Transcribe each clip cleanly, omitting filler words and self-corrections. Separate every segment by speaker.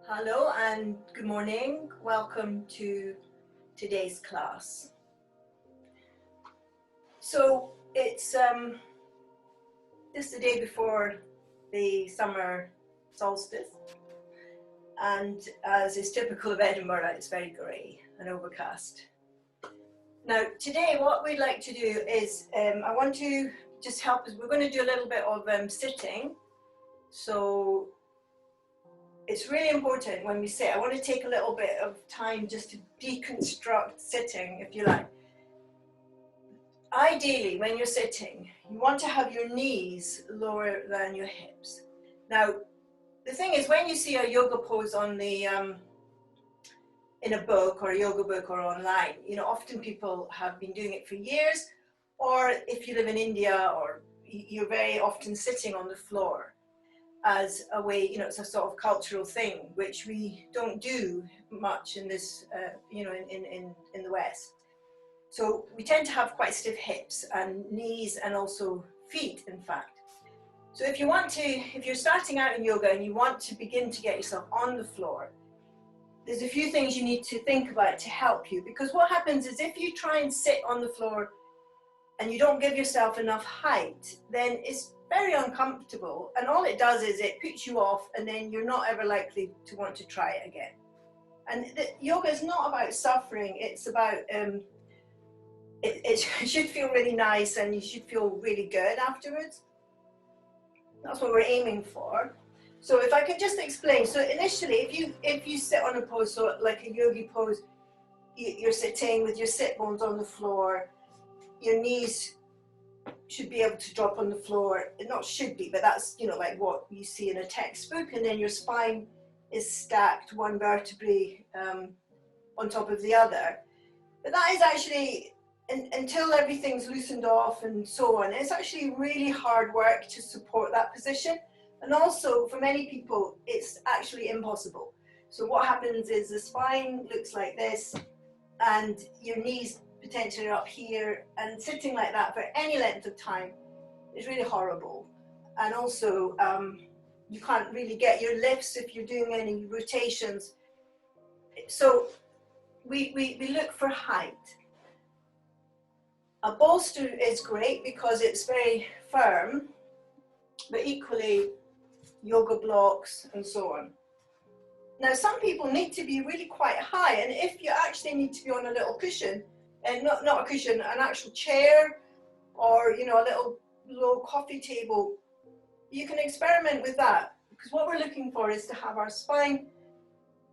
Speaker 1: Hello and good morning. Welcome to today's class. So it's the day before the summer solstice, and as is typical of Edinburgh, it's very grey and overcast. Now today what we'd like to do is I want to just help us. We're going to do a little bit of sitting. So it's really important when we sit. I want to take a little bit of time just to deconstruct sitting, if you like. Ideally, when you're sitting, you want to have your knees lower than your hips. Now, the thing is, when you see a yoga pose on the in a book or a yoga book or online, often people have been doing it for years, or if you live in India, or you're very often sitting on the floor as a way, it's a sort of cultural thing, which we don't do much in this, in the West. So we tend to have quite stiff hips and knees and also feet, in fact. So if you're starting out in yoga and you want to begin to get yourself on the floor, there's a few things you need to think about to help you, because what happens is if you try and sit on the floor and you don't give yourself enough height, then it's very uncomfortable, and all it does is it puts you off, and then you're not ever likely to want to try it again. And yoga is not about suffering, it's about it should feel really nice, and you should feel really good afterwards. That's what we're aiming for. So if I could just explain, so initially if you sit on a pose, so like a yogi pose, you're sitting with your sit bones on the floor, your knees should be able to drop on the floor. It not should be, but that's like what you see in a textbook, and then your spine is stacked one vertebrae on top of the other. But that is actually, until everything's loosened off and so on, it's actually really hard work to support that position, and also for many people it's actually impossible. So what happens is the spine looks like this, and your knees potentially up here, and sitting like that for any length of time is really horrible. And also you can't really get your lifts if you're doing any rotations. So we look for height. A bolster is great because it's very firm, but equally yoga blocks and so on. Now some people need to be really quite high, and if you actually need to be on a little cushion, and not a cushion, an actual chair, or a little low coffee table, you can experiment with that, because what we're looking for is to have our spine,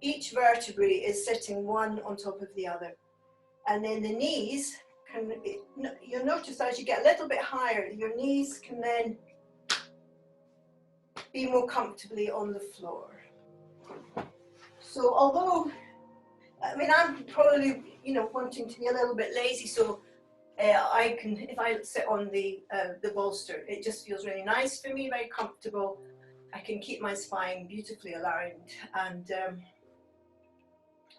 Speaker 1: each vertebrae is sitting one on top of the other, and then the knees can, you'll notice as you get a little bit higher, your knees can then be more comfortably on the floor. So although I'm probably, wanting to be a little bit lazy, so I can, if I sit on the bolster, it just feels really nice for me, very comfortable. I can keep my spine beautifully aligned, and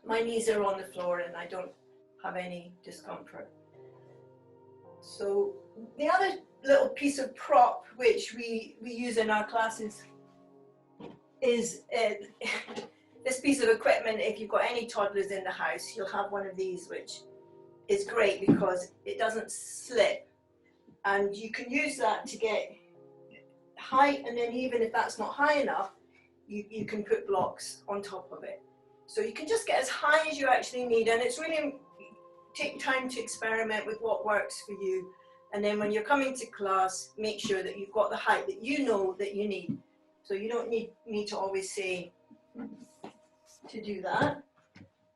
Speaker 1: my knees are on the floor, and I don't have any discomfort. So the other little piece of prop which we use in our classes is this piece of equipment. If you've got any toddlers in the house, you'll have one of these, which is great because it doesn't slip, and you can use that to get height, and then even if that's not high enough, you can put blocks on top of it. So you can just get as high as you actually need, and it's really take time to experiment with what works for you, and then when you're coming to class, make sure that you've got the height that you know that you need. So you don't need me to always say to do that.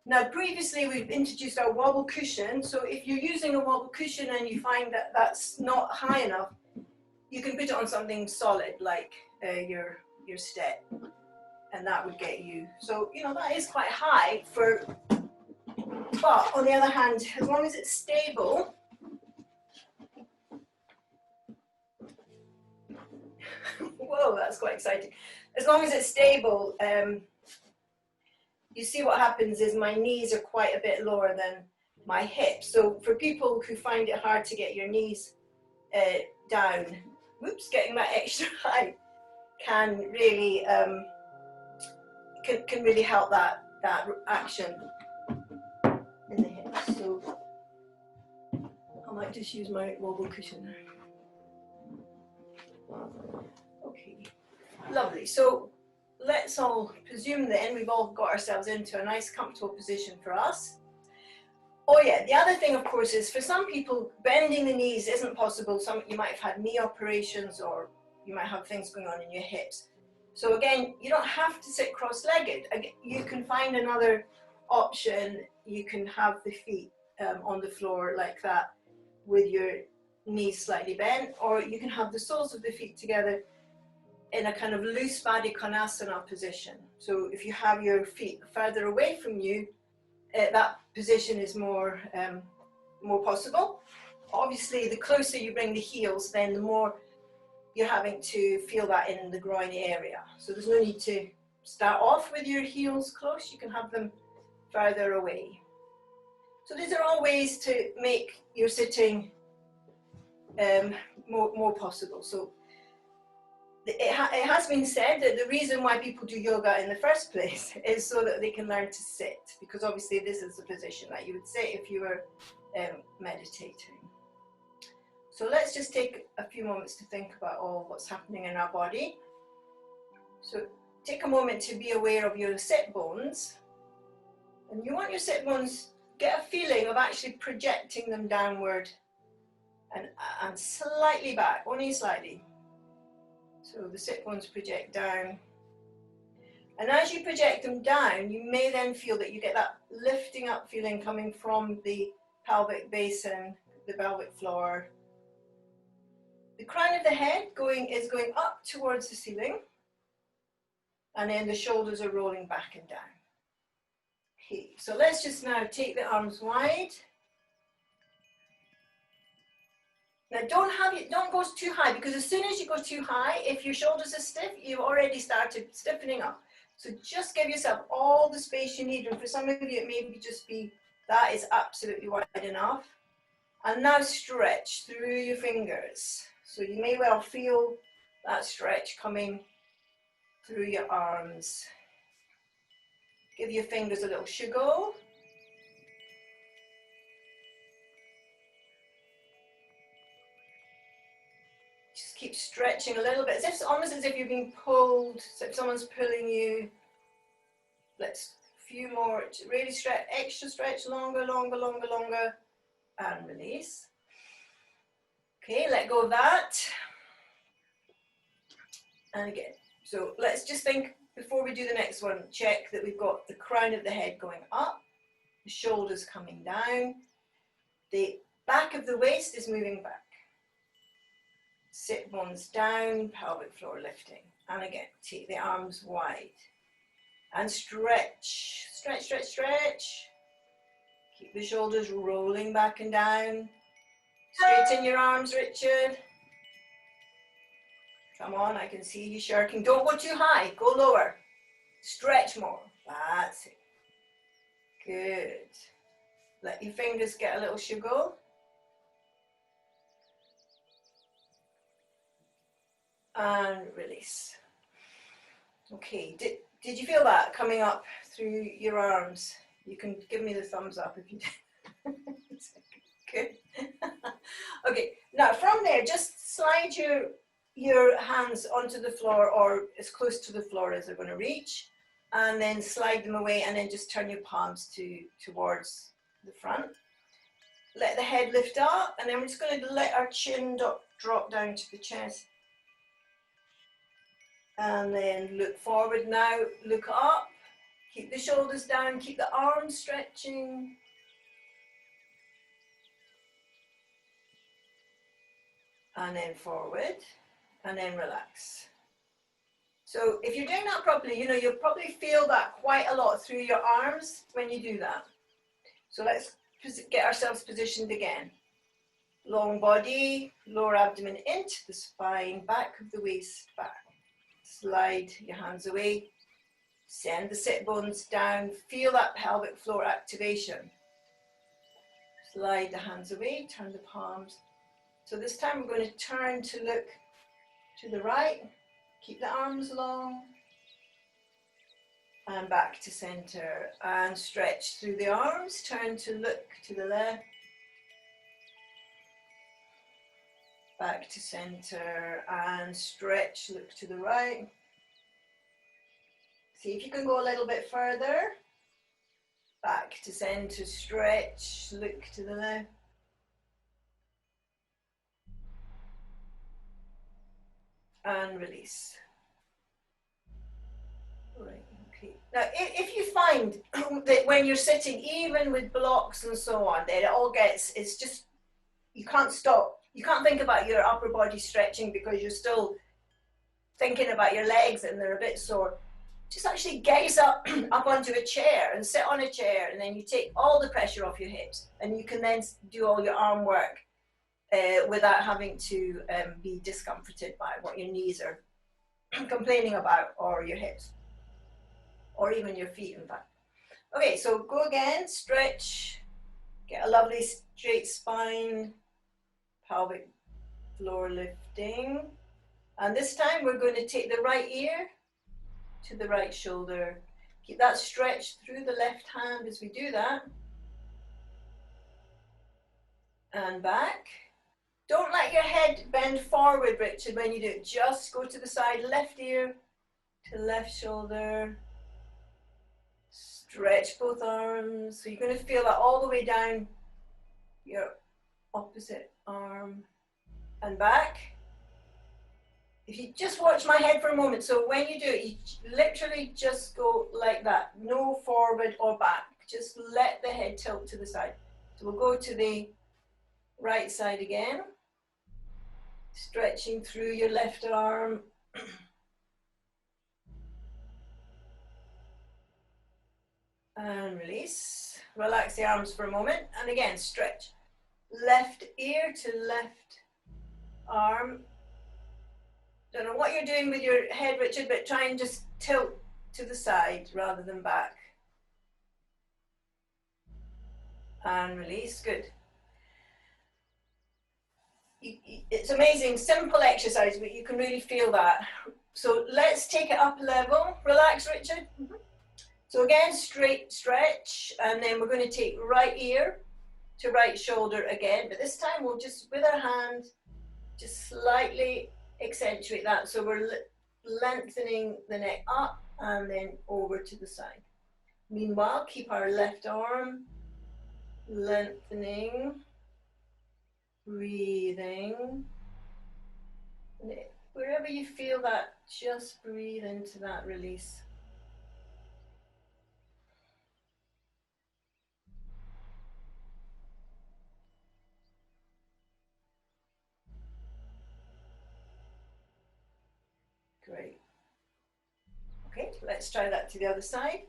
Speaker 1: Now previously we've introduced our wobble cushion, so if you're using a wobble cushion and you find that that's not high enough, you can put it on something solid like your step, and that would get you. So that is quite high for, but on the other hand, as long as it's stable, whoa, that's quite exciting. As long as it's stable, you see what happens is my knees are quite a bit lower than my hips. So for people who find it hard to get your knees down, getting that extra height can really can really help that action in the hips. So I might just use my wobble cushion. Okay, lovely. So let's all presume then we've all got ourselves into a nice comfortable position for us. Oh yeah, the other thing of course is for some people bending the knees isn't possible. You might have had knee operations, or you might have things going on in your hips. So again, you don't have to sit cross-legged. You can find another option. You can have the feet on the floor like that with your knees slightly bent, or you can have the soles of the feet together in a kind of loose Baddha Konasana position. So if you have your feet further away from you, that position is more possible. Obviously, the closer you bring the heels, then the more you're having to feel that in the groin area. So there's no need to start off with your heels close. You can have them further away. So these are all ways to make your sitting more possible. So it has been said that the reason why people do yoga in the first place is so that they can learn to sit, because obviously this is the position that you would sit if you were meditating. So let's just take a few moments to think about all what's happening in our body. So take a moment to be aware of your sit bones, and you want your sit bones, get a feeling of actually projecting them downward and slightly back, only slightly. So the sit bones project down. And as you project them down, you may then feel that you get that lifting up feeling coming from the pelvic basin, the pelvic floor. The crown of the head is going up towards the ceiling, and then the shoulders are rolling back and down. Okay, so let's just now take the arms wide. Now don't go too high, because as soon as you go too high, if your shoulders are stiff, you've already started stiffening up. So just give yourself all the space you need, and for some of you it may just be that is absolutely wide enough. And now stretch through your fingers. So you may well feel that stretch coming through your arms. Give your fingers a little shuggle. Just keep stretching a little bit, almost as if you're being pulled, so if someone's pulling you. Let's a few more, really stretch, extra stretch, longer, longer, longer, longer, and release. Okay, let go of that. And again, so let's just think, before we do the next one, check that we've got the crown of the head going up, the shoulders coming down, the back of the waist is moving back. Sit bones down, pelvic floor lifting. And again, take the arms wide. And stretch, stretch, stretch, stretch. Keep the shoulders rolling back and down. Straighten your arms, Richard. Come on, I can see you shirking. Don't go too high, go lower. Stretch more, that's it. Good. Let your fingers get a little shuggle. And release. Okay, did you feel that coming up through your arms? You can give me the thumbs up if you did. Good. Okay, now from there, just slide your hands onto the floor, or as close to the floor as they're going to reach, and then slide them away, and then just turn your palms towards the front. Let the head lift up, and then we're just going to let our chin drop down to the chest. And then look forward now, look up, keep the shoulders down, keep the arms stretching. And then forward, and then relax. So if you're doing that properly, you'll probably feel that quite a lot through your arms when you do that. So let's get ourselves positioned again. Long body, lower abdomen into the spine, back of the waist back. Slide your hands away, send the sit bones down, feel that pelvic floor activation. Slide the hands away, turn the palms. So this time we're going to turn to look to the right, keep the arms long, and back to center, and stretch through the arms, turn to look to the left, back to center, and stretch, look to the right. See if you can go a little bit further, back to center, stretch, look to the left, and release. Right. Okay. Now, if you find that when you're sitting, even with blocks and so on, that it all gets, it's just, you can't stop. You can't think about your upper body stretching because you're still thinking about your legs and they're a bit sore. Just actually get yourself up onto a chair and sit on a chair, and then you take all the pressure off your hips, and you can then do all your arm work without having to be discomforted by what your knees are complaining about, or your hips, or even your feet, in fact. Okay, so go again, stretch, get a lovely straight spine, pelvic floor lifting. And this time we're going to take the right ear to the right shoulder. Keep that stretch through the left hand as we do that. And back. Don't let your head bend forward, Richard, when you do it. Just go to the side, left ear to left shoulder. Stretch both arms. So you're going to feel that all the way down your opposite arm. And back. If you just watch my head for a moment, so when you do it, you literally just go like that. No forward or back. Just let the head tilt to the side. So we'll go to the right side again. Stretching through your left arm. And release. Relax the arms for a moment. And again, stretch. Left ear to left arm. Don't know what you're doing with your head, Richard, but try and just tilt to the side rather than back. And release. Good. It's amazing, simple exercise, but you can really feel that. So let's take it up a level. Relax, Richard. So again, straight stretch, and then we're going to take right ear to right shoulder again, but this time we'll just, with our hand, just slightly accentuate that. So we're lengthening the neck up and then over to the side. Meanwhile, keep our left arm lengthening. Breathing. Wherever you feel that, just breathe into that release. Great. Okay, let's try that to the other side.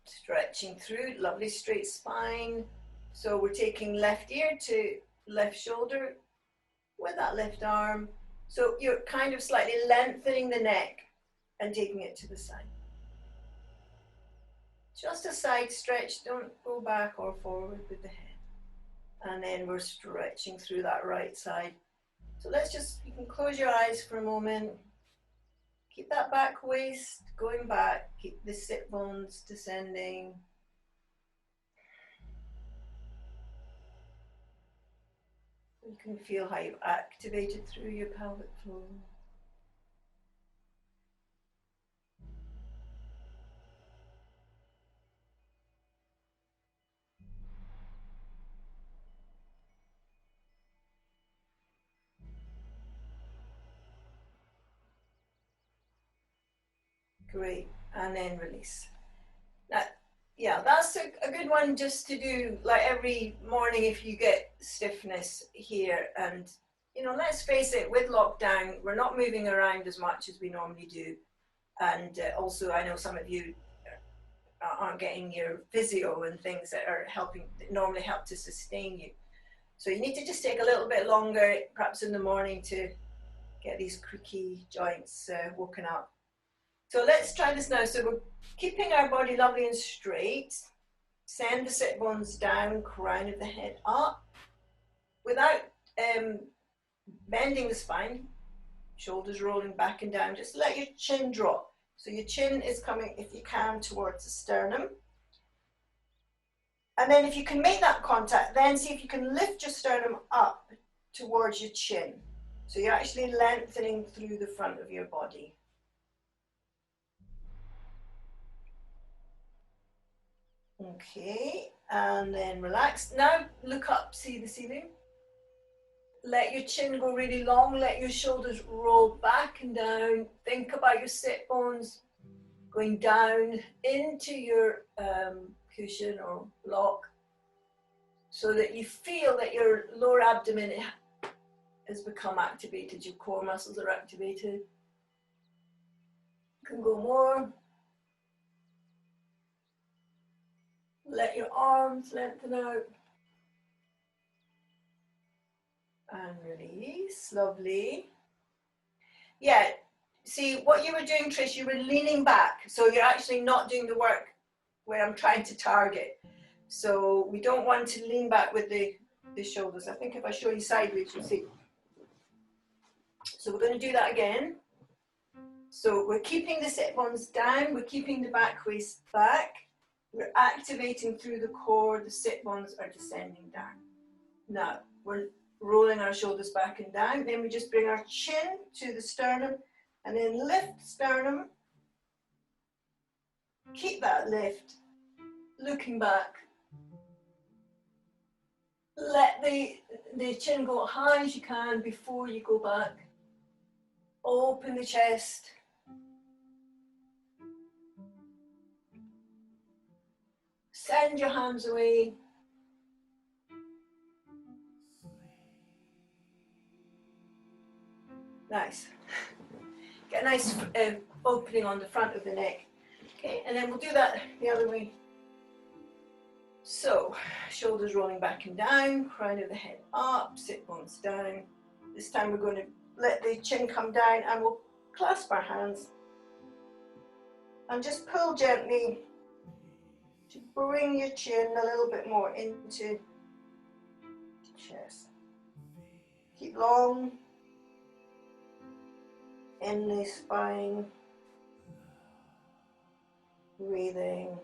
Speaker 1: Stretching through, lovely straight spine. So we're taking left ear to left shoulder with that left arm. So you're kind of slightly lengthening the neck and taking it to the side. Just a side stretch, don't go back or forward with the head. And then we're stretching through that right side. So let's just, you can close your eyes for a moment. Keep that back waist going back, keep the sit bones descending. You can feel how you've activated through your pelvic floor. Great, and then release. Now, yeah, that's a good one just to do like every morning if you get stiffness here. And, you know, let's face it, with lockdown, we're not moving around as much as we normally do. And also, I know some of you aren't getting your physio and things that are helping, that normally help to sustain you. So you need to just take a little bit longer, perhaps in the morning, to get these creaky joints woken up. So let's try this now. So we're keeping our body lovely and straight. Send the sit bones down, crown of the head up. Without bending the spine, shoulders rolling back and down. Just let your chin drop. So your chin is coming, if you can, towards the sternum. And then if you can make that contact, then see if you can lift your sternum up towards your chin. So you're actually lengthening through the front of your body. Okay, and then relax. Now look up, see the ceiling. Let your chin go really long, let your shoulders roll back and down. Think about your sit bones going down into your cushion or block, so that you feel that your lower abdomen has become activated, your core muscles are activated. You can go more. Let your arms lengthen out. And release, lovely. Yeah, see what you were doing, Trish, you were leaning back. So you're actually not doing the work where I'm trying to target. So we don't want to lean back with the shoulders. I think if I show you sideways, you'll see. So we're going to do that again. So we're keeping the sit bones down, we're keeping the back waist back. We're activating through the core, the sit bones are descending down. Now, we're rolling our shoulders back and down. Then we just bring our chin to the sternum and then lift the sternum. Keep that lift, looking back. Let the chin go high as you can before you go back. Open the chest. Send your hands away. Nice. Get a nice opening on the front of the neck. Okay, and then we'll do that the other way. So, shoulders rolling back and down, crown of the head up, sit bones down. This time we're going to let the chin come down and we'll clasp our hands. And just pull gently to bring your chin a little bit more into the chest. Keep long in the spine, breathing.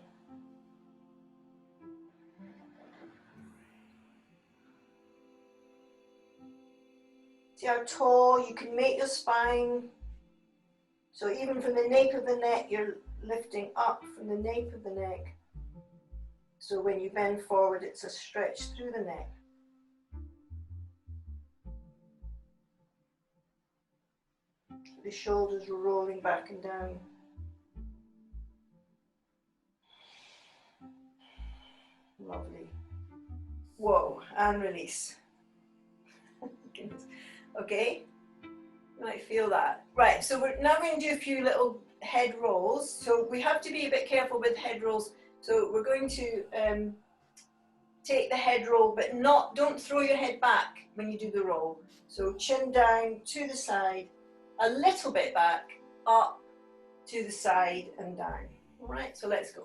Speaker 1: See how tall you can make your spine. So even from the nape of the neck, you're lifting up from the nape of the neck. So when you bend forward, it's a stretch through the neck. The shoulders rolling back and down. Lovely. Whoa, and release. Okay, you might feel that. Right, so we're now going to do a few little head rolls. So we have to be a bit careful with head rolls. So we're going to take the head roll, but don't throw your head back when you do the roll. So chin down to the side, a little bit back, up to the side and down. All right, so let's go.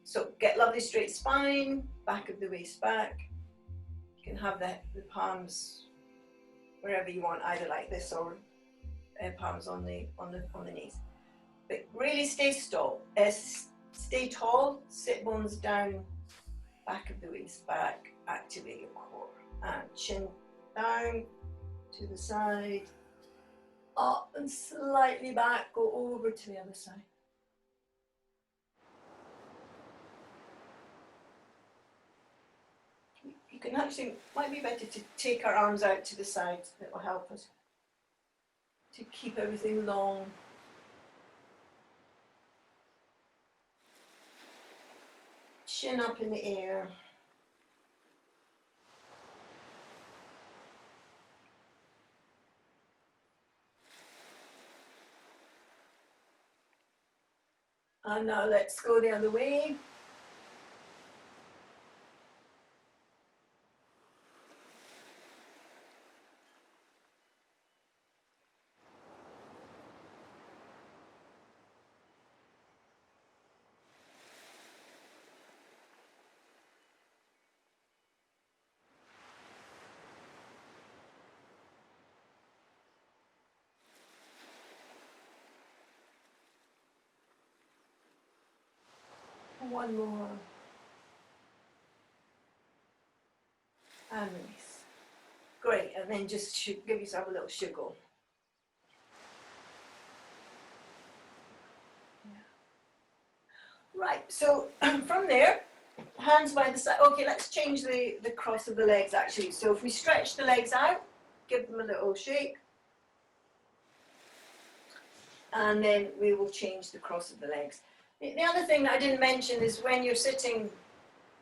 Speaker 1: So get lovely straight spine, back of the waist back. You can have the palms wherever you want, either like this or palms on the knees. But really stay tall, sit bones down, back of the waist back, activate your core. And chin down to the side, up and slightly back, go over to the other side. You can actually, might be better to take our arms out to the sides, that will help us to keep everything long. Chin up in the air. And now let's go the other way. One more. And release. Great, and then just give yourself a little shuggle. Right, so from there, hands by the side. Okay, let's change the cross of the legs actually. So if we stretch the legs out, give them a little shake. And then we will change the cross of the legs. The other thing that I didn't mention is when you're sitting,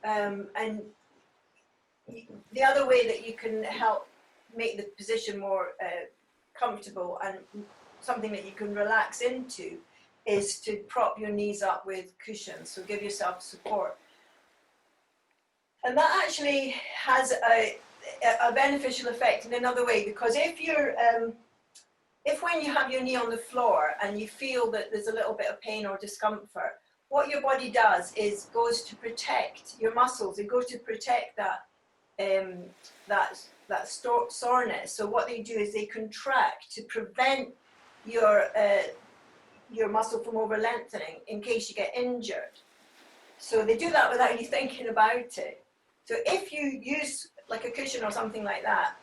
Speaker 1: and the other way that you can help make the position more comfortable and something that you can relax into is to prop your knees up with cushions, so give yourself support. And that actually has a beneficial effect in another way, because if when you have your knee on the floor and you feel that there's a little bit of pain or discomfort, what your body does is goes to protect your muscles. It goes to protect that soreness. So what they do is they contract to prevent your muscle from over lengthening in case you get injured. So they do that without you thinking about it. So if you use like a cushion or something like that,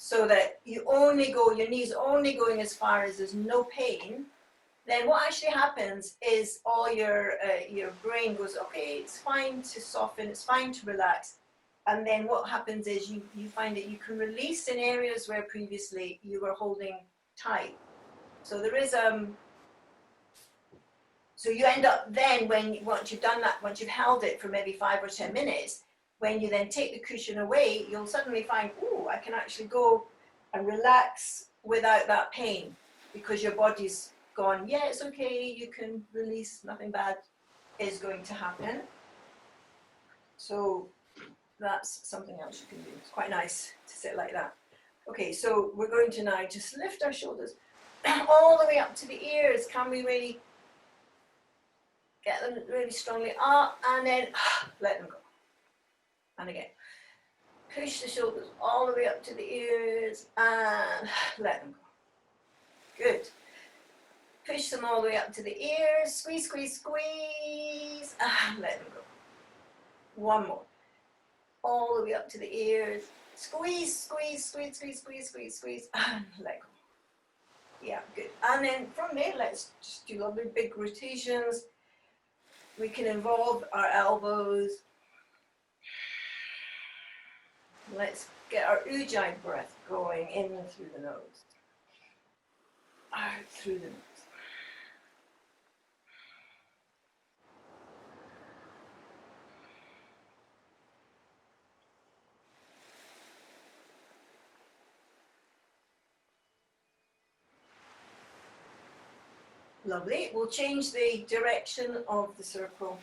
Speaker 1: so that your knee's only going as far as there's no pain, then what actually happens is all your brain goes, okay, it's fine to soften, it's fine to relax. And then what happens is you find that you can release in areas where previously you were holding tight. So there is so you end up then, once you've done that, once you've held it for maybe 5 or 10 minutes, when you then take the cushion away, you'll suddenly find, oh, I can actually go and relax without that pain, because your body's gone, yeah, it's okay, you can release, nothing bad is going to happen. So that's something else you can do. It's quite nice to sit like that. Okay, so we're going to now just lift our shoulders all the way up to the ears. Can we really get them really strongly up, and then let them go. And again, push the shoulders all the way up to the ears and let them go. Good. Push them all the way up to the ears, squeeze, squeeze, squeeze, and let them go. One more. All the way up to the ears, squeeze, squeeze, squeeze, squeeze, squeeze, squeeze, squeeze, and let go. Yeah, good. And then from there, let's just do lovely big rotations. We can involve our elbows. Let's get our Ujjayi breath going in through the nose, out through the nose. Lovely. We'll change the direction of the circle.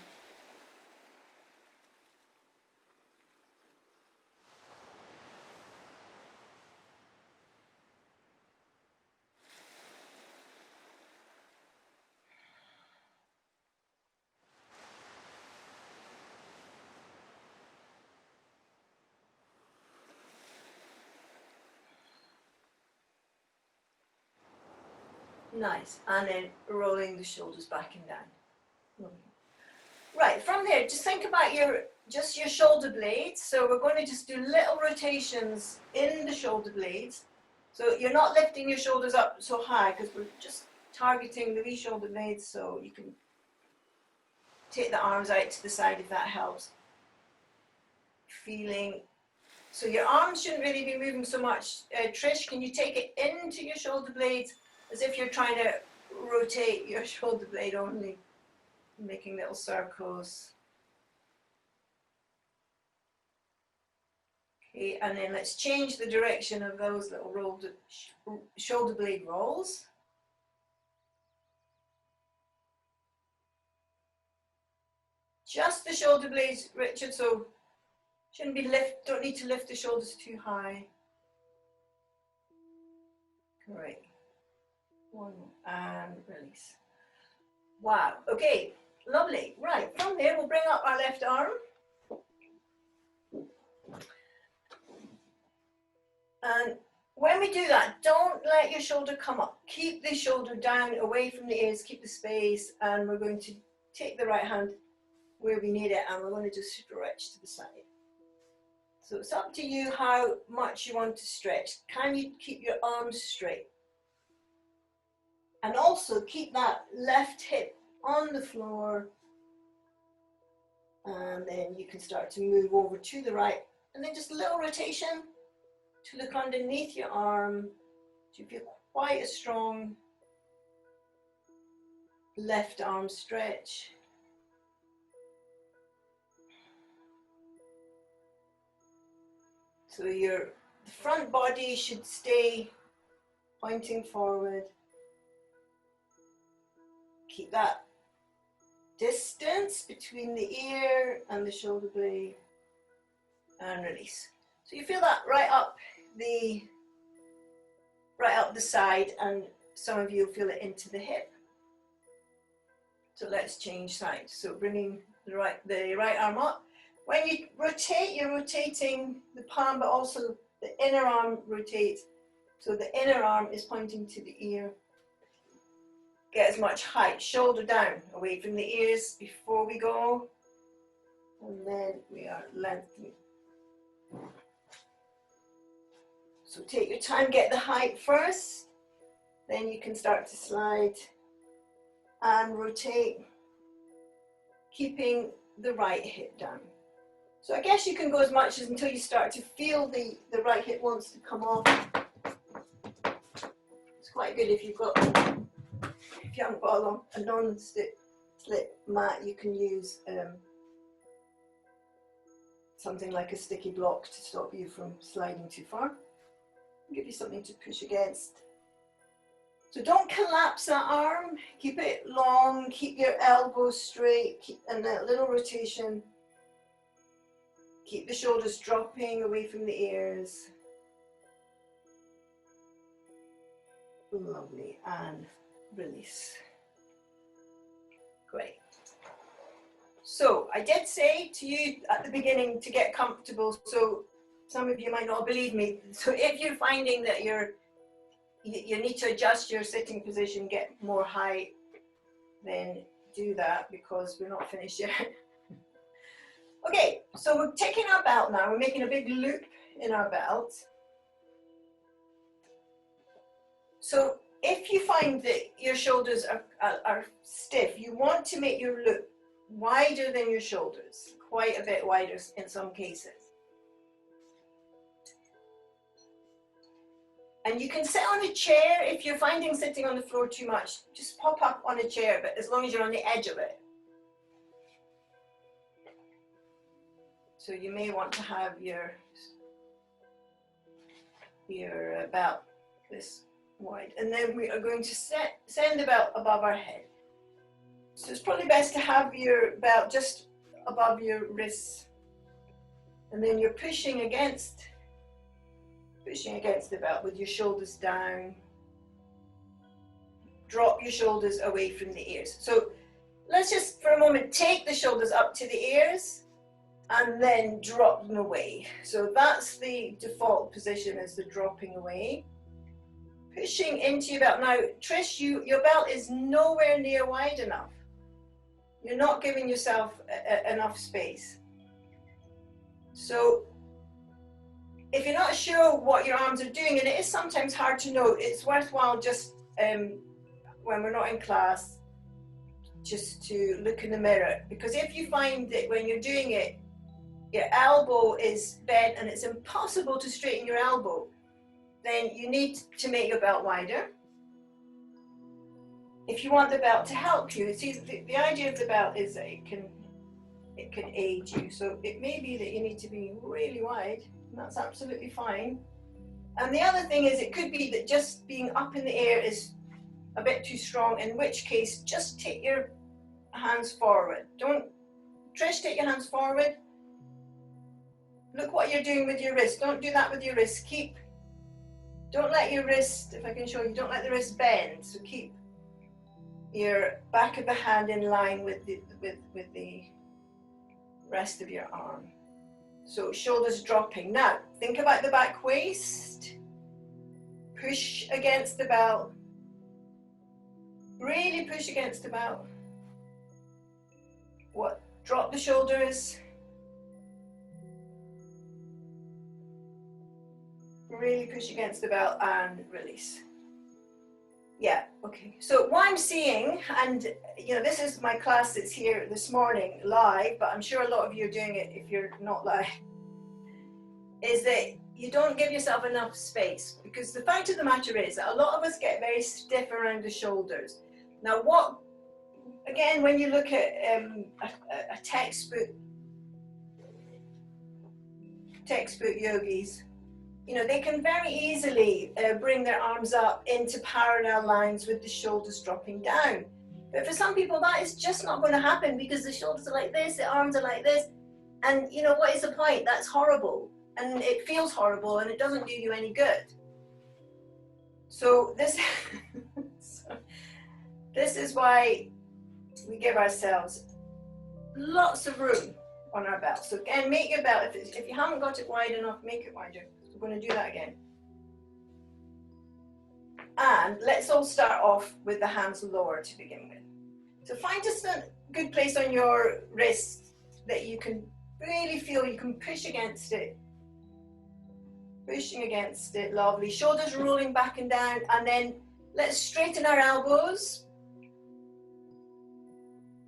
Speaker 1: Nice. And then rolling the shoulders back and down. Right, from there, just think about your shoulder blades. So we're going to just do little rotations in the shoulder blades. So you're not lifting your shoulders up so high, because we're just targeting the wee shoulder blades. So you can take the arms out to the side if that helps. Feeling. So your arms shouldn't really be moving so much. Trish, can you take it into your shoulder blades as if you're trying to rotate your shoulder blade only, making little circles. Okay, and then let's change the direction of those little rolled shoulder blade rolls. Just the shoulder blades, Richard, so shouldn't be don't need to lift the shoulders too high. Great. One and release. Wow, okay, lovely. Right, from there we'll bring up our left arm. And when we do that, don't let your shoulder come up. Keep the shoulder down, away from the ears, keep the space, and we're going to take the right hand where we need it, and we're going to just stretch to the side. So it's up to you how much you want to stretch. Can you keep your arms straight? And also keep that left hip on the floor, and then you can start to move over to the right, and then just a little rotation to look underneath your arm to feel quite a strong left arm stretch. So your front body should stay pointing forward. Keep that distance between the ear and the shoulder blade, and release. So you feel that right up the side, and some of you feel it into the hip. So let's change sides. So bringing the right arm up. When you rotate, you're rotating the palm, but also the inner arm rotates. So the inner arm is pointing to the ear. Get as much height, shoulder down, away from the ears before we go. And then we are lengthening. So take your time, get the height first. Then you can start to slide and rotate, keeping the right hip down. So I guess you can go as much as until you start to feel the right hip wants to come off. It's quite good if you haven't got a non-slip mat, you can use something like a sticky block to stop you from sliding too far. Give you something to push against. So don't collapse that arm, keep it long, keep your elbows straight, and a little rotation. Keep the shoulders dropping away from the ears. Lovely, and release. Great. So I did say to you at the beginning to get comfortable, so some of you might not believe me. So if you're finding that you need to adjust your sitting position, get more height, then do that, because we're not finished yet. Okay, so we're taking our belt now. We're making a big loop in our belt. So if you find that your shoulders are stiff, you want to make your loop wider than your shoulders, quite a bit wider in some cases. And you can sit on a chair. If you're finding sitting on the floor too much, just pop up on a chair, but as long as you're on the edge of it. So you may want to have your belt this wide. And then we are going to send the belt above our head. So it's probably best to have your belt just above your wrists. And then you're pushing against the belt with your shoulders down. Drop your shoulders away from the ears. So let's just for a moment take the shoulders up to the ears and then drop them away. So that's the default position, is the dropping away. Pushing into your belt. Now, Trish, your belt is nowhere near wide enough. You're not giving yourself enough space. So if you're not sure what your arms are doing, and it is sometimes hard to know, it's worthwhile just when we're not in class, just to look in the mirror. Because if you find that when you're doing it, your elbow is bent and it's impossible to straighten your elbow, then you need to make your belt wider. If you want the belt to help you, see, the idea of the belt is that it can aid you. So it may be that you need to be really wide, and that's absolutely fine. And the other thing is, it could be that just being up in the air is a bit too strong, in which case just take your hands forward. Trish, take your hands forward. Look what you're doing with your wrist. Don't do that with your wrist. Don't let your wrist, if I can show you, don't let the wrist bend. So keep your back of the hand in line with the rest of your arm. So shoulders dropping. Now, think about the back waist. Push against the belt. Really push against the belt. Drop the shoulders. Really push against the belt and release. Yeah, okay. So what I'm seeing, and you know, this is my class that's here this morning live, but I'm sure a lot of you are doing it if you're not live, is that you don't give yourself enough space, because the fact of the matter is that a lot of us get very stiff around the shoulders. Now what, again, when you look at a textbook yogis, you know, they can very easily bring their arms up into parallel lines with the shoulders dropping down. But for some people, that is just not going to happen, because the shoulders are like this, the arms are like this. And you know, what is the point? That's horrible. And it feels horrible, and it doesn't do you any good. So this, this is why we give ourselves lots of room on our belt. So again, make your belt, if you haven't got it wide enough, make it wider. We're going to do that again. And let's all start off with the hands lower to begin with. So find just a good place on your wrist that you can really feel you can push against it. Pushing against it, lovely. Shoulders rolling back and down, and then let's straighten our elbows.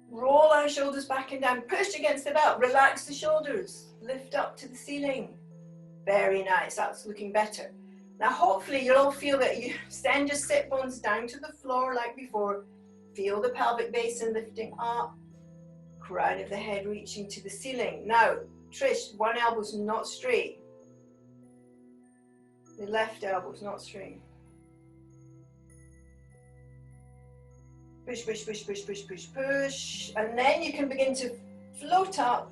Speaker 1: Roll our shoulders back and down, push against the belt, relax the shoulders, lift up to the ceiling. Very nice, that's looking better. Now hopefully you'll all feel that you send your sit bones down to the floor like before. Feel the pelvic basin lifting up, crown of the head reaching to the ceiling. Now, Trish, one elbow's not straight. The left elbow's not straight. Push, push, push, push, push, push, push. And then you can begin to float up,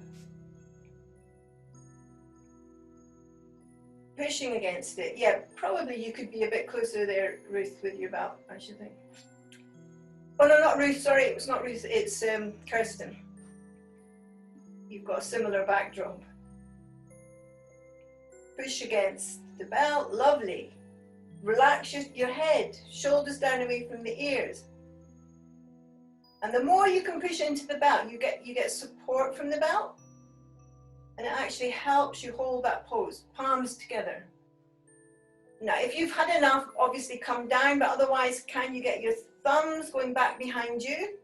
Speaker 1: pushing against it. Yeah, probably you could be a bit closer there, Ruth, with your belt, I should think. Oh no, not Ruth, sorry, it's not Ruth, it's Kirsten. You've got a similar backdrop. Push against the belt, lovely. Relax your head, shoulders down away from the ears. And the more you can push into the belt, you get support from the belt. And it actually helps you hold that pose, palms together. Now, if you've had enough, obviously come down, but otherwise, can you get your thumbs going back behind you?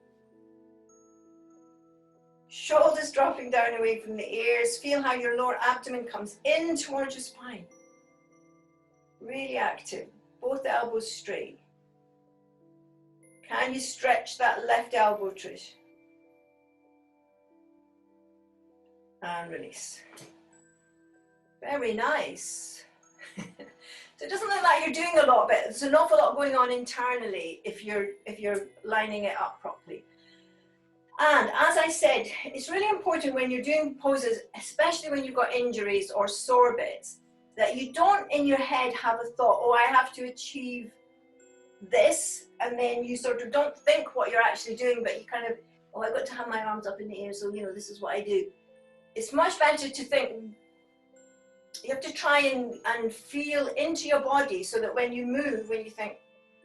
Speaker 1: Shoulders dropping down away from the ears. Feel how your lower abdomen comes in towards your spine. Really active, both elbows straight. Can you stretch that left elbow, Trish? And release. Very nice. So it doesn't look like you're doing a lot, but there's an awful lot going on internally if you're lining it up properly. And as I said, it's really important when you're doing poses, especially when you've got injuries or sore bits, that you don't in your head have a thought, oh, I have to achieve this, and then you sort of don't think what you're actually doing, but you kind of, oh, I've got to have my arms up in the air, so you know, this is what I do. It's much better to think, you have to try and feel into your body, so that when you move, when you think,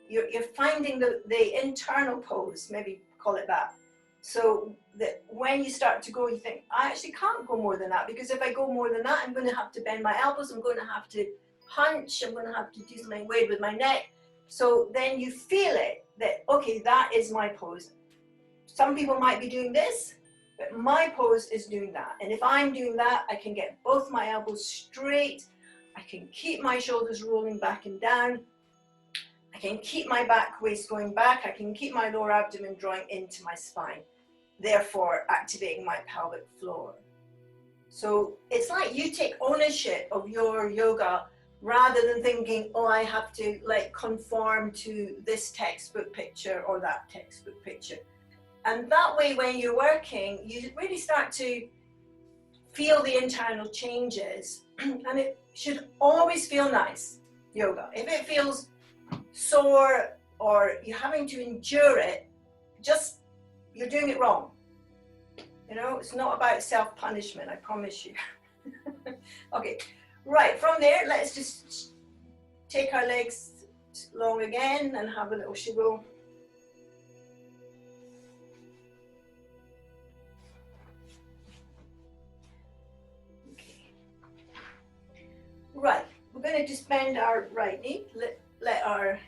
Speaker 1: you're finding the internal pose, maybe call it that. So that when you start to go, you think, I actually can't go more than that, because if I go more than that, I'm going to have to bend my elbows, I'm going to have to hunch, I'm going to have to do something weird with my neck. So then you feel it, that, okay, that is my pose. Some people might be doing this, but my pose is doing that. And if I'm doing that, I can get both my elbows straight, I can keep my shoulders rolling back and down, I can keep my back waist going back, I can keep my lower abdomen drawing into my spine, therefore activating my pelvic floor. So it's like you take ownership of your yoga rather than thinking, oh, I have to like conform to this textbook picture or that textbook picture. And that way, when you're working, you really start to feel the internal changes. And it should always feel nice, yoga. If it feels sore or you're having to endure it, just, you're doing it wrong. You know, it's not about self-punishment, I promise you. Okay, right, from there, let's just take our legs long again and have a little shiggle. going to just bend our right knee, let our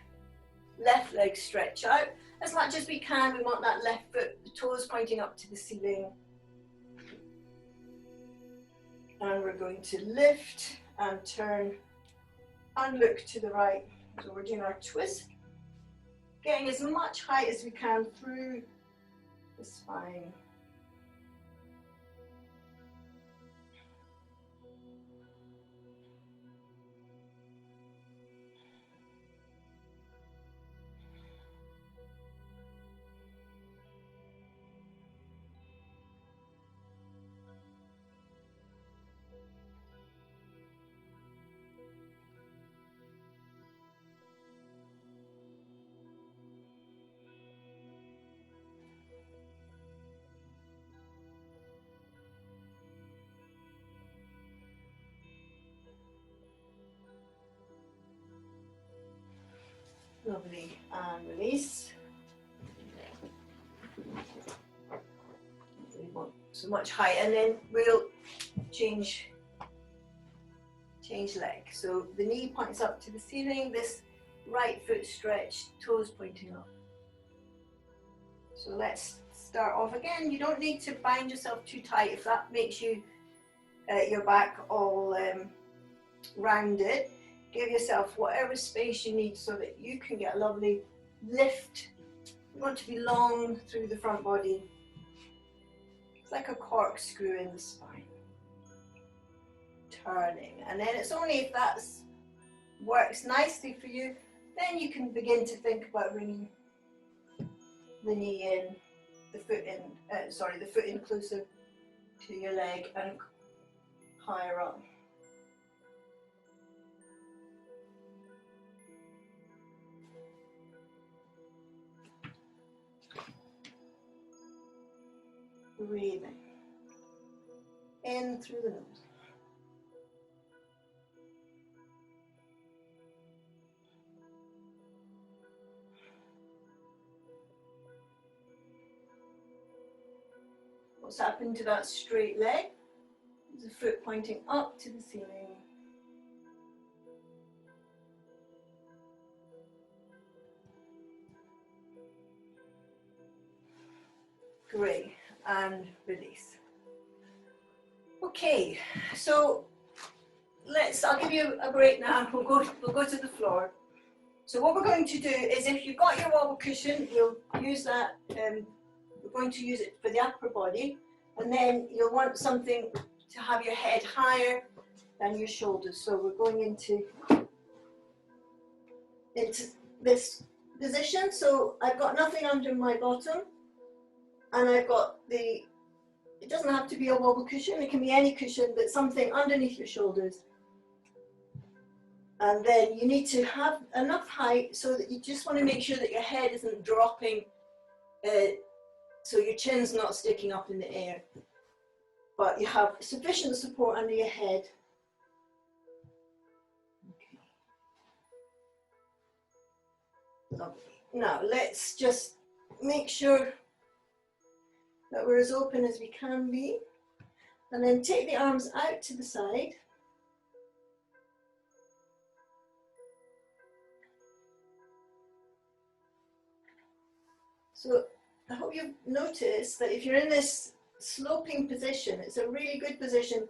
Speaker 1: left leg stretch out as much as we can. We want that left foot, the toes pointing up to the ceiling. And we're going to lift and turn and look to the right. So we're doing our twist, getting as much height as we can through the spine. Lovely, and release. We want so much height, and then we'll change leg. So the knee points up to the ceiling, this right foot stretched, toes pointing up. So let's start off again. You don't need to bind yourself too tight if that makes you your back all rounded. Give yourself whatever space you need so that you can get a lovely lift. You want to be long through the front body. It's like a corkscrew in the spine. Turning. And then it's only if that works nicely for you, then you can begin to think about bringing the knee in, the foot in, the foot inclusive to your leg and higher up. Breathing in through the nose. What's happened to that straight leg? The foot pointing up to the ceiling. Great, and release. Okay, so I'll give you a break now. We'll go to the floor. So what we're going to do is, if you've got your wobble cushion, you'll use that. We're going to use it for the upper body, and then you'll want something to have your head higher than your shoulders. So we're going into this position. So I've got nothing under my bottom, and I've got it doesn't have to be a wobble cushion, it can be any cushion, but something underneath your shoulders. And then you need to have enough height so that you just want to make sure that your head isn't dropping, so your chin's not sticking up in the air, but you have sufficient support under your head. Okay. Lovely. Now let's just make sure that we're as open as we can be, and then take the arms out to the side. So I hope you've noticed that if you're in this sloping position, it's a really good position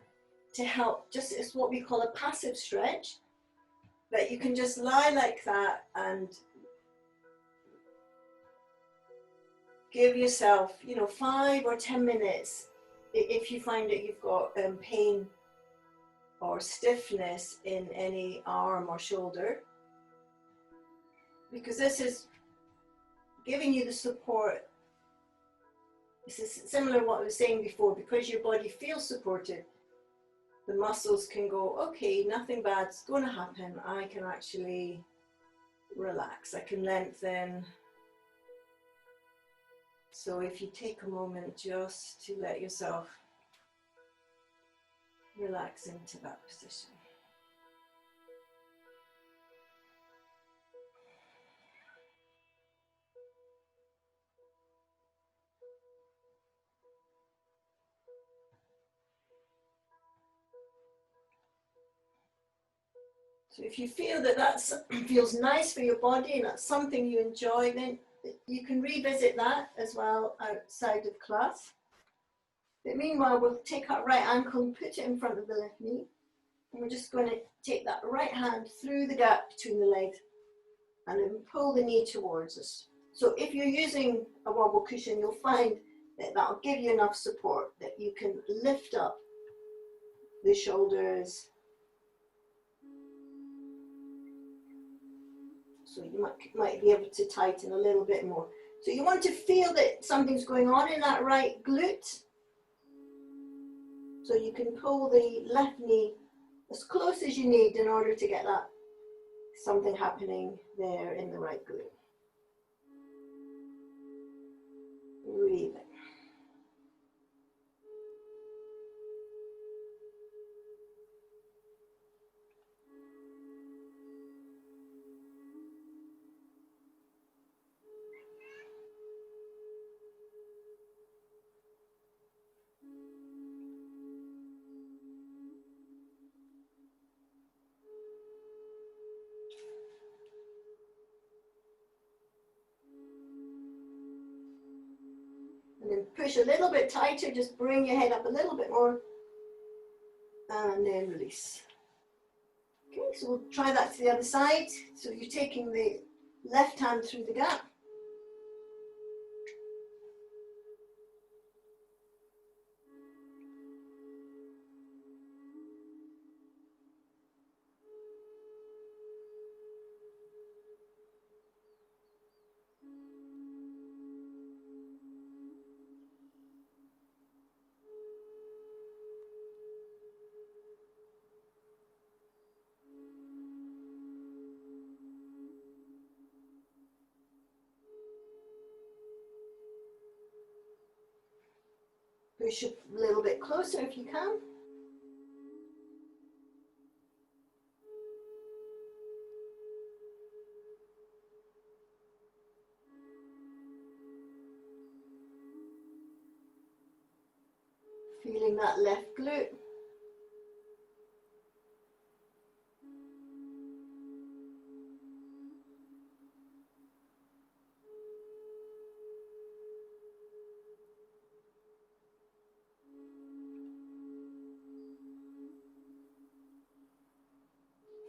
Speaker 1: to help, it's what we call a passive stretch, that you can just lie like that and give yourself, 5 or 10 minutes if you find that you've got pain or stiffness in any arm or shoulder, because this is giving you the support. This is similar to what I was saying before. Because your body feels supported, the muscles can go, okay, nothing bad's going to happen. I can actually relax. I can lengthen. So if you take a moment just to let yourself relax into that position. So if you feel that that feels nice for your body and that's something you enjoy, then you can revisit that as well outside of class. But meanwhile, we'll take our right ankle and put it in front of the left knee. And we're just going to take that right hand through the gap between the legs and then pull the knee towards us. So if you're using a wobble cushion, you'll find that that'll give you enough support that you can lift up the shoulders. So you might be able to tighten a little bit more. So you want to feel that something's going on in that right glute. So you can pull the left knee as close as you need in order to get that something happening there in the right glute. Breathing. And then push a little bit tighter, just bring your head up a little bit more, and then release. Okay, so we'll try that to the other side. So you're taking the left hand through the gap. Push a little bit closer if you can. Feeling that left glute.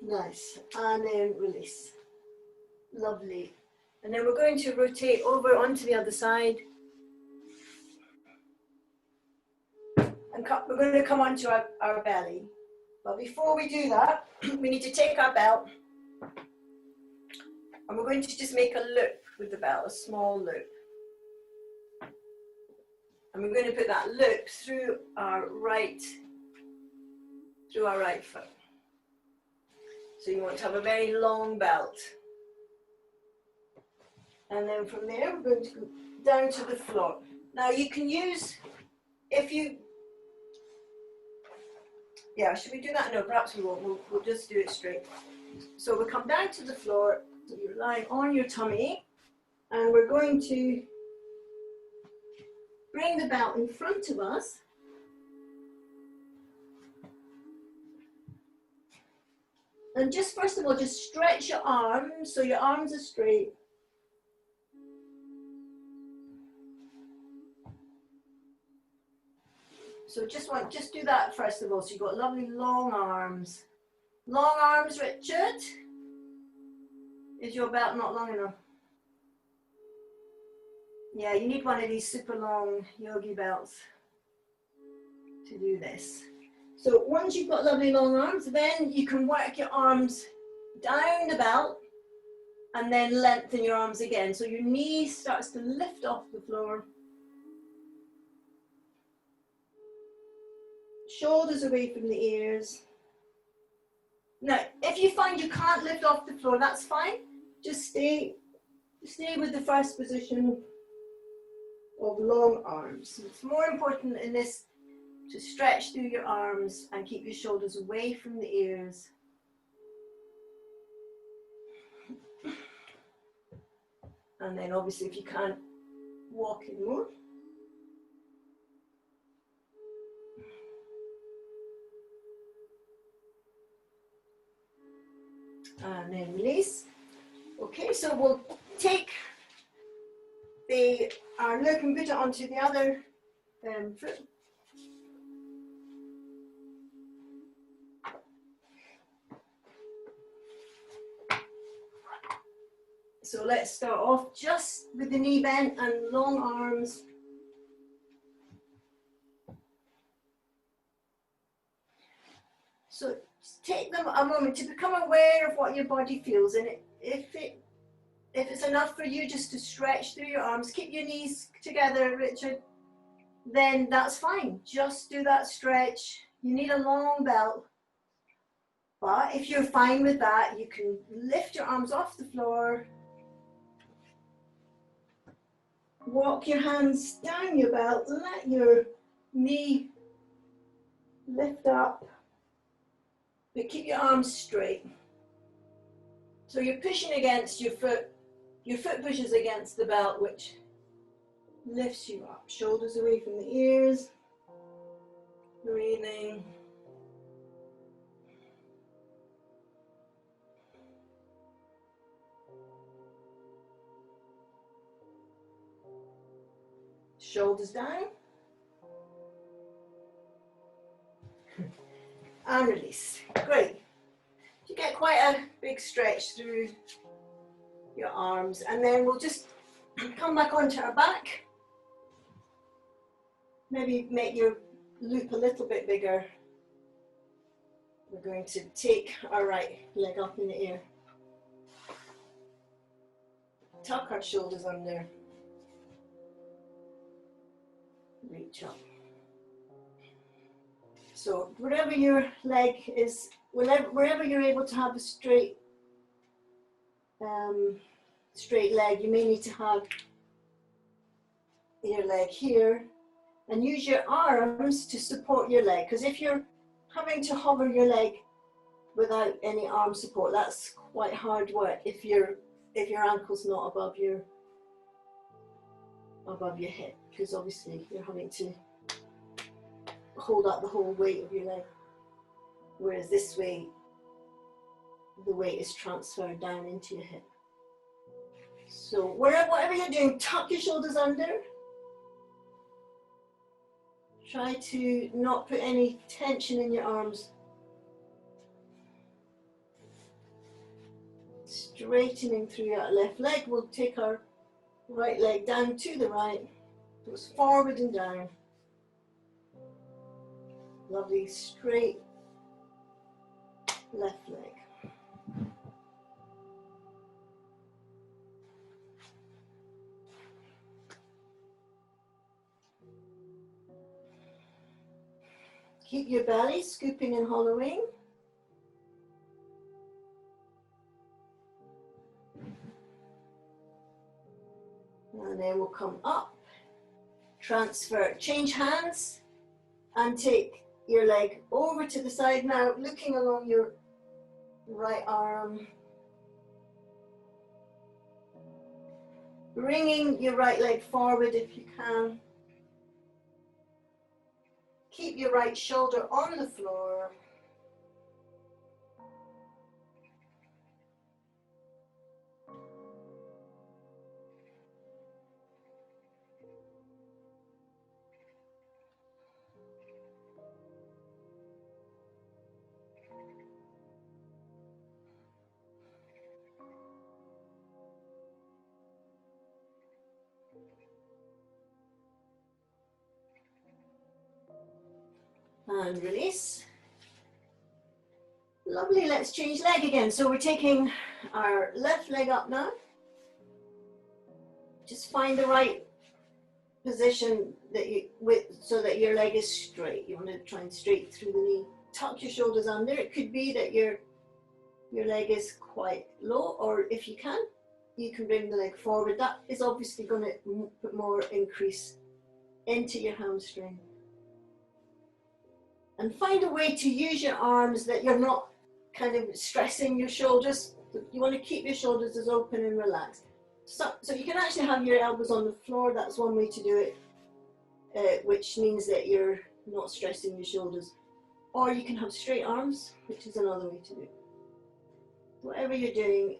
Speaker 1: Nice, and then release. Lovely. And then we're going to rotate over onto the other side. And we're going to come onto our belly. But before we do that, we need to take our belt. And we're going to just make a loop with the belt, a small loop. And we're going to put that loop through our right foot. So you want to have a very long belt. And then from there, we're going to go down to the floor. Now you can use, should we do that? No, perhaps we won't. We'll just do it straight. So we'll come down to the floor. So you're lying on your tummy. And we're going to bring the belt in front of us. And just first of all, just stretch your arms so your arms are straight. So just do that first of all. So you've got lovely long arms. Long arms, Richard. Is your belt not long enough? Yeah, you need one of these super long yogi belts to do this. So once you've got lovely long arms, then you can work your arms down the belt and then lengthen your arms again. So your knee starts to lift off the floor. Shoulders away from the ears. Now, if you find you can't lift off the floor, that's fine. Just stay with the first position of long arms. It's more important in this to stretch through your arms and keep your shoulders away from the ears. And then obviously if you can't walk anymore, and then release. Okay, so we'll take our loop and put it onto the other foot. So let's start off just with the knee bent and long arms. So take them a moment to become aware of what your body feels, and if it's enough for you just to stretch through your arms, keep your knees together, Richard, then that's fine. Just do that stretch. You need a long belt. But if you're fine with that, you can lift your arms off the floor. Walk your hands down your belt. Let your knee lift up. But keep your arms straight. So you're pushing against your foot. Your foot pushes against the belt, which lifts you up. Shoulders away from the ears. Breathing. Shoulders down. And release. Great. You get quite a big stretch through your arms, and then we'll just come back onto our back. Maybe make your loop a little bit bigger. We're going to take our right leg up in the air. Tuck our shoulders under. Reach up. So wherever your leg is, wherever you're able to have a straight leg, you may need to have your leg here and use your arms to support your leg, because if you're having to hover your leg without any arm support, that's quite hard work if your ankle's not above your hip, because obviously you're having to hold up the whole weight of your leg, whereas this way the weight is transferred down into your hip. So whatever you're doing, tuck your shoulders under. Try to not put any tension in your arms. Straightening through your left leg. We'll take our right leg down to the right. Goes forward and down. Lovely straight left leg. Keep your belly scooping and hollowing. And then we'll come up, transfer, change hands, and take your leg over to the side now, looking along your right arm. Bringing your right leg forward if you can. Keep your right shoulder on the floor. And release. Lovely, let's change leg again. So we're taking our left leg up now. Just find the right position that so that your leg is straight. You want to try and straight through the knee. Tuck your shoulders under. It could be that your leg is quite low, or if you can bring the leg forward. That is obviously going to put more increase into your hamstring. And find a way to use your arms that you're not kind of stressing your shoulders. You want to keep your shoulders as open and relaxed. So you can actually have your elbows on the floor. That's one way to do it, which means that you're not stressing your shoulders. Or you can have straight arms, which is another way to do it. Whatever you're doing,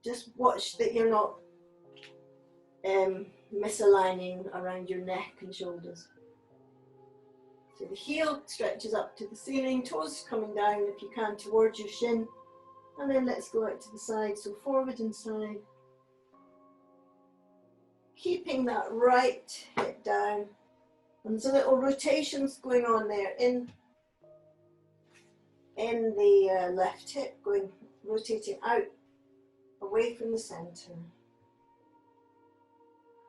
Speaker 1: just watch that you're not misaligning around your neck and shoulders. So the heel stretches up to the ceiling, toes coming down if you can towards your shin, and then let's go out to the side, so forward and side. Keeping that right hip down, and there's a little rotations going on there in the left hip, rotating out away from the center.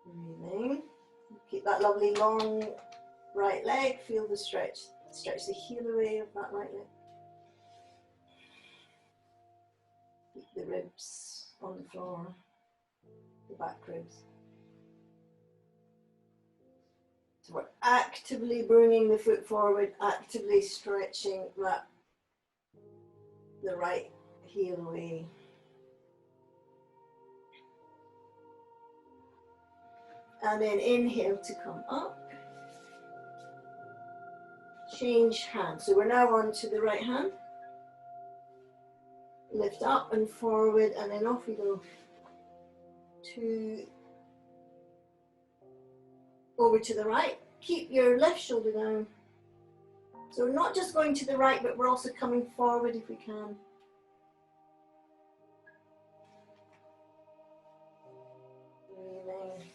Speaker 1: Breathing. Keep that lovely long right leg, feel the stretch. Stretch the heel away of that right leg. Keep the ribs on the floor, the back ribs. So we're actively bringing the foot forward, actively stretching the right heel away. And then inhale to come up. Change hands. So we're now on to the right hand. Lift up and forward, and then off we go. Over to the right. Keep your left shoulder down. So we're not just going to the right, but we're also coming forward if we can. Breathing.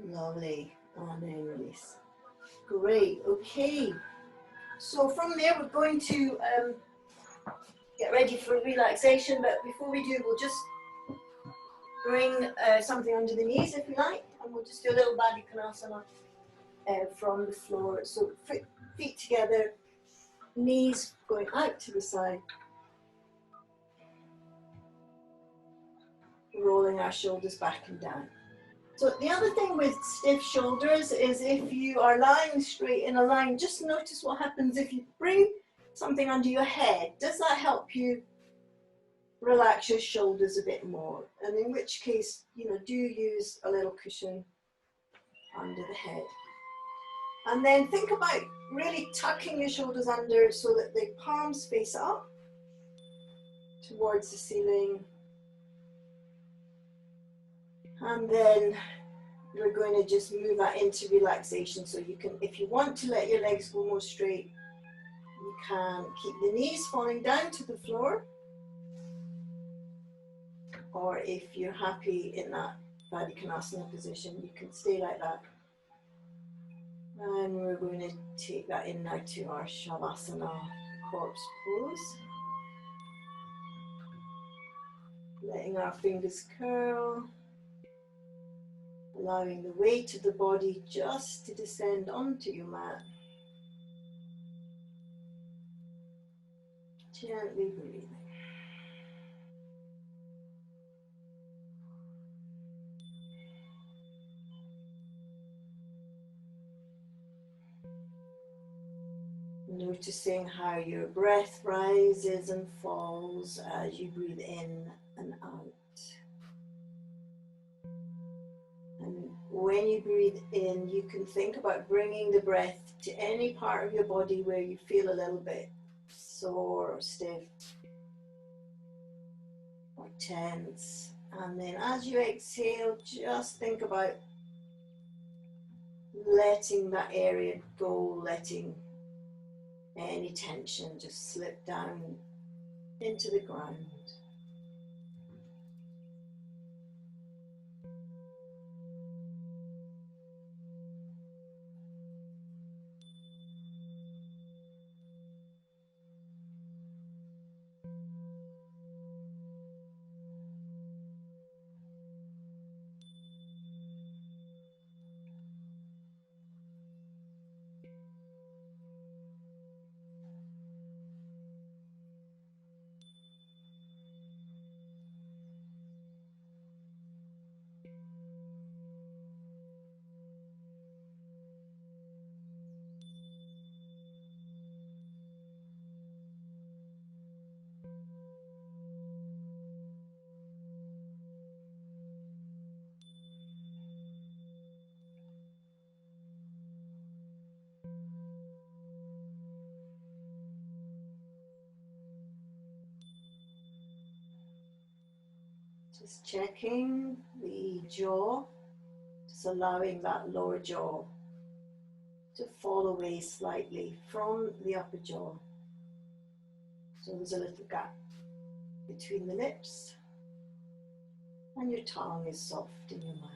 Speaker 1: Lovely, and then release. Great, okay. So from there we're going to get ready for relaxation, but before we do, we'll just bring something under the knees if you like, and we'll just do a little deconstruct from the floor. So feet together, knees going out to the side, rolling our shoulders back and down. So the other thing with stiff shoulders is if you are lying straight in a line, just notice what happens if you bring something under your head. Does that help you relax your shoulders a bit more? And in which case, do use a little cushion under the head. And then think about really tucking your shoulders under so that the palms face up towards the ceiling. And then we're going to just move that into relaxation. So you can, if you want to let your legs go more straight, you can keep the knees falling down to the floor. Or if you're happy in that deconstruct position, you can stay like that. And we're going to take that in now to our Shavasana corpse pose. Letting our fingers curl. Allowing the weight of the body just to descend onto your mat. Gently breathing. Noticing how your breath rises and falls as you breathe in and out. And when you breathe in, you can think about bringing the breath to any part of your body where you feel a little bit sore or stiff or tense. And then as you exhale, just think about letting that area go, letting any tension just slip down into the ground. Just checking the jaw, just allowing that lower jaw to fall away slightly from the upper jaw. So there's a little gap between the lips and your tongue is soft in your mouth.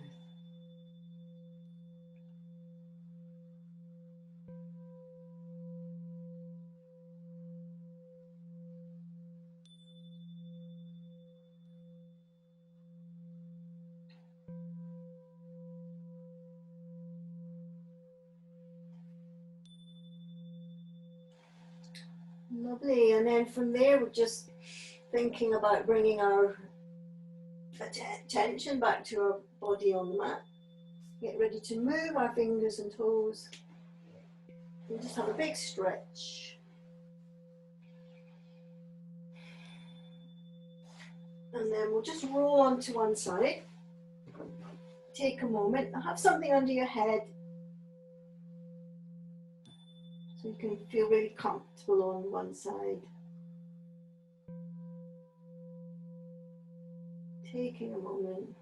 Speaker 1: Lovely, and then from there we're just thinking about bringing our attention back to our body on the mat. Get ready to move our fingers and toes. And just have a big stretch. And then we'll just roll onto one side. Take a moment and have something under your head so you can feel really comfortable on one side. Taking a moment.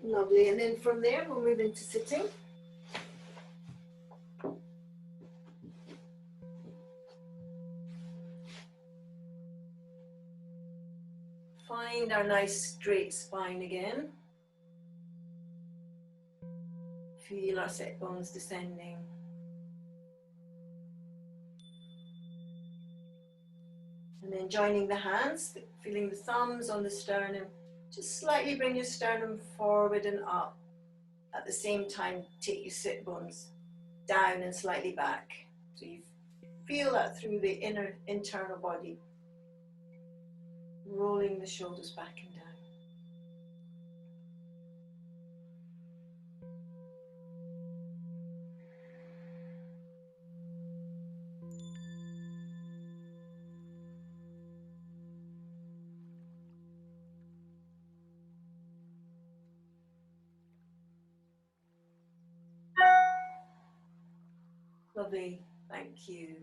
Speaker 1: Lovely, and then from there we'll move into sitting. Find our nice straight spine again. Feel our sit bones descending. And then joining the hands, feeling the thumbs on the sternum. Just slightly bring your sternum forward and up. At the same time, take your sit bones down and slightly back. So you feel that through the internal body. Rolling the shoulders back and down. Lovely, thank you.